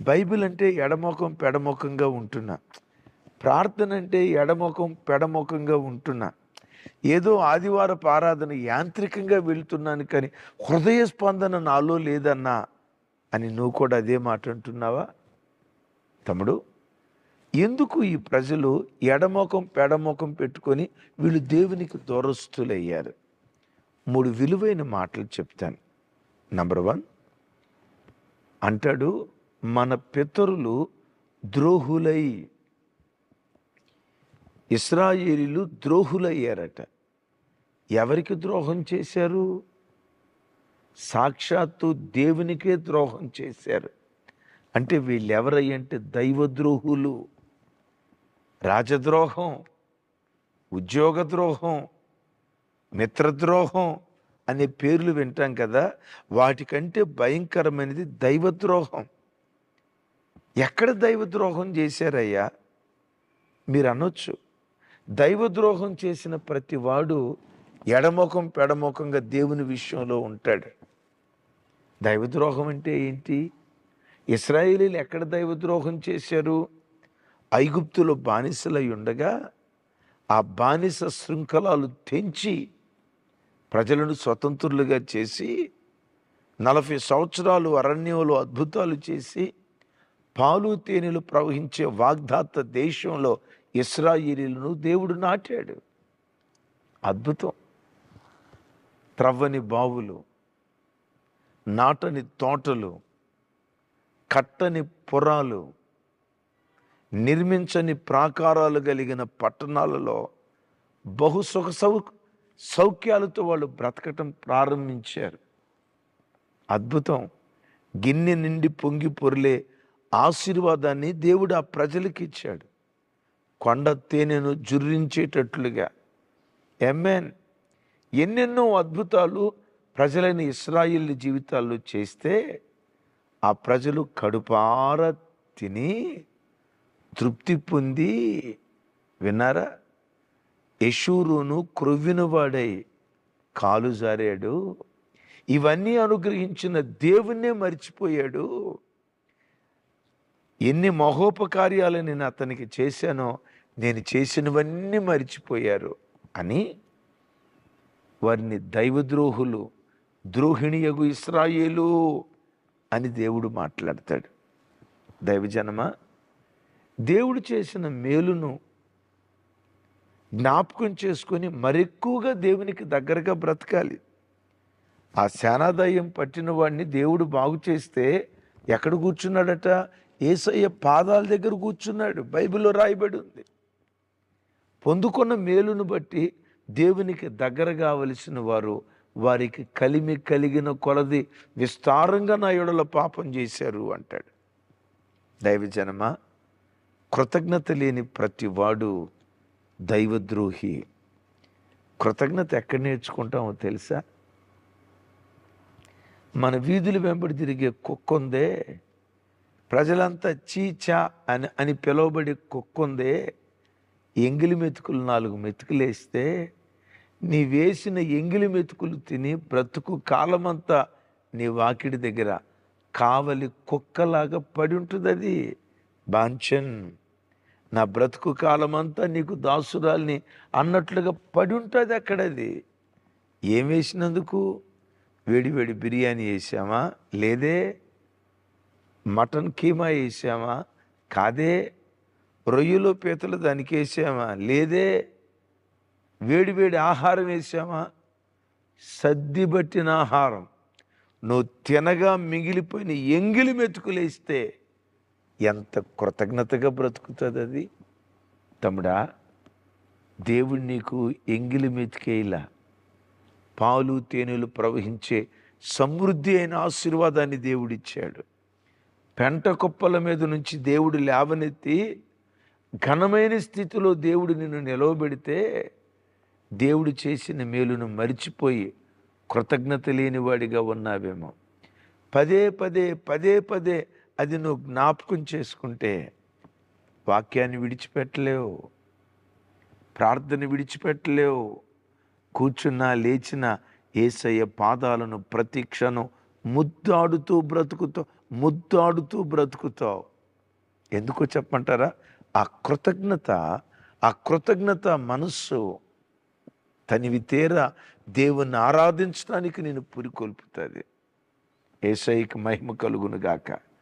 Bible అంటే ఎడమొఖం పెడమొఖంగా ఉంటున్నా, ప్రార్థన అంటే ఎడమొఖం పెడమొఖంగా ఉంటున్నా, ఏదో ఆదివారపు ఆరాధన యాంత్రికంగా వెళ్తున్నాను కానీ హృదయ స్పందన నాలో లేదన్నా అని నువ్వు కూడా అదే మాట అంటున్నావా? తమ్ముడు, ఎందుకు ఈ ప్రజలు ఎడమొఖం పెడమొఖం పెట్టుకొని వీళ్ళు దేవునికి దూరస్తులయ్యారు? 3 విలువైన మాటలు చెప్తాను. నంబర్ 1 అంటాడు, మన పితరులు ద్రోహులై, ఇశ్రాయేలీలు ద్రోహులయ్యారట. ఎవరికి ద్రోహం చేశారు? సాక్షాత్తు దేవునికే ద్రోహం చేశారు. అంటే వీళ్ళెవరయ్యంటే దైవద్రోహులు. రాజద్రోహం, ఉద్యోగద్రోహం, మిత్రద్రోహం అనే పేర్లు వింటాం కదా, వాటికంటే భయంకరమైనది దైవద్రోహం. ఎక్కడ దైవద్రోహం చేశారయ్యా మీరు అనొచ్చు. దైవద్రోహం చేసిన ప్రతి వాడు ఎడముఖం పెడముఖంగా దేవుని విషయంలో ఉంటాడు. దైవద్రోహం అంటే ఏంటి? ఇశ్రాయేలీలు ఎక్కడ దైవద్రోహం చేశారు? ఐగుప్తులో బానిసలై ఉండగా ఆ బానిస శృంఖలాలు తెంచి ప్రజలను స్వతంత్రులుగా చేసి 40 సంవత్సరాలు అరణ్యంలో అద్భుతాలు చేసి పాలు తేనెలు ప్రవహించే వాగ్దాత దేశంలో ఇశ్రాయేలీలను దేవుడు నాటాడు. అద్భుతం. త్రవ్వని బావులు, నాటని తోటలు, కట్టని పురాలు, నిర్మించని ప్రాకారాలు కలిగిన పట్టణాలలో బహు సౌఖ్యాలతో వాళ్ళు బ్రతకటం ప్రారంభించారు. అద్భుతం. గిన్నె నిండి పొంగి పొర్లే ఆశీర్వాదాన్ని దేవుడు ఆ ప్రజలకు ఇచ్చాడు. కొండ తేనెను జుర్రించేటట్లుగా. ఆమేన్. ఎన్నెన్నో అద్భుతాలు ప్రజలైన ఇశ్రాయేలు జీవితాల్లో చేస్తే ఆ ప్రజలు కడుపార తిని తృప్తి పొంది, విన్నారా, యెషూరును క్రొవ్వినవాడై కాలు జారాడు. ఇవన్నీ అనుగ్రహించిన దేవుణ్ణే మర్చిపోయాడు. ఎన్ని మహోపకార్యాలు నేను అతనికి చేశానో నేను చేసినవన్నీ మర్చిపోయారు అని వారిని దైవద్రోహులు, ద్రోహిణియగు ఇశ్రాయేలు అని దేవుడు మాట్లాడతాడు. దైవజనమా, దేవుడు చేసిన మేలును జ్ఞాపకం చేసుకొని మరెక్కువగా దేవునికి దగ్గరగా బ్రతకాలి. ఆ సేనాదయం పట్టిన వాడిని దేవుడు బాగు చేస్తే ఎక్కడ కూర్చున్నాడట? యేసయ్య పాదాల దగ్గర కూర్చున్నాడు. బైబిల్లో రాయబడి ఉంది. పొందుకున్న మేలును బట్టి దేవునికి దగ్గర కావలసిన వారు వారికి కలిమి కలిగిన కొలది విస్తారంగా నా యెడల పాపం చేశారు అంటాడు. దైవజనమా, కృతజ్ఞత లేని ప్రతి వాడు దైవద్రోహి. కృతజ్ఞత ఎక్కడ నేర్చుకుంటామో తెలుసా? మన వీధులు వెంబడి తిరిగే కుక్కుందే, ప్రజలంతా చీచా అని పిలువబడి కుక్కుందే, ఎంగిలి మెతుకులు 4 మెతుకులేస్తే నీ వేసిన ఎంగిలి మెతుకులు తిని బ్రతుకు కాలమంతా నీ వాకిడి దగ్గర కావలి కుక్కలాగా పడి ఉంటుంది. అది బాంఛన్. నా బ్రతుకు కాలమంతా నీకు దాసురాల్ని అన్నట్లుగా పడి ఉంటుంది అక్కడది. ఏం వేసినందుకు? వేడి వేడి బిర్యానీ వేసామా? లేదే. మటన్ కీమా వేసామా? కాదే. రొయ్యలు పీతలు దానికి వేసామా? లేదే. వేడి వేడి ఆహారం వేసామా? సద్దిబట్టిన ఆహారం. నువ్వు తినగా మిగిలిపోయిన ఎంగిలి మెతుకులేస్తే ఎంత కృతజ్ఞతగా బ్రతుకుతుంది అది. తమ్ముడా, దేవుడు నీకు ఎంగిలి మెతుకేలా పాలు తేనెలు ప్రవహించే సమృద్ధి అయిన ఆశీర్వాదాన్ని దేవుడిచ్చాడు. పెంట కుప్పల మీద నుంచి దేవుడు లేవనెత్తి ఘనమైన స్థితిలో దేవుడు నిన్ను నిలవబెడితే దేవుడు చేసిన మేలును మరిచిపోయి కృతజ్ఞత లేనివాడిగా ఉన్నావేమో. పదే పదే పదే పదే అది నువ్వు జ్ఞాపకం చేసుకుంటే వాక్యాన్ని విడిచిపెట్టలేవు, ప్రార్థన విడిచిపెట్టలేవు. కూర్చున్నా లేచినా యేసయ్య పాదాలను ప్రతి క్షణం ముద్దాడుతూ బ్రతుకుతూ ముద్దాడుతూ బ్రతుకుతావు. ఎందుకో చెప్పమంటారా? ఆ కృతజ్ఞత, ఆ కృతజ్ఞత మనస్సు తనివి తీరా దేవుణ్ణి ఆరాధించడానికి నేను పురికొల్పుతుంది. యేసయ్యకి మహిమ కలుగును గాక.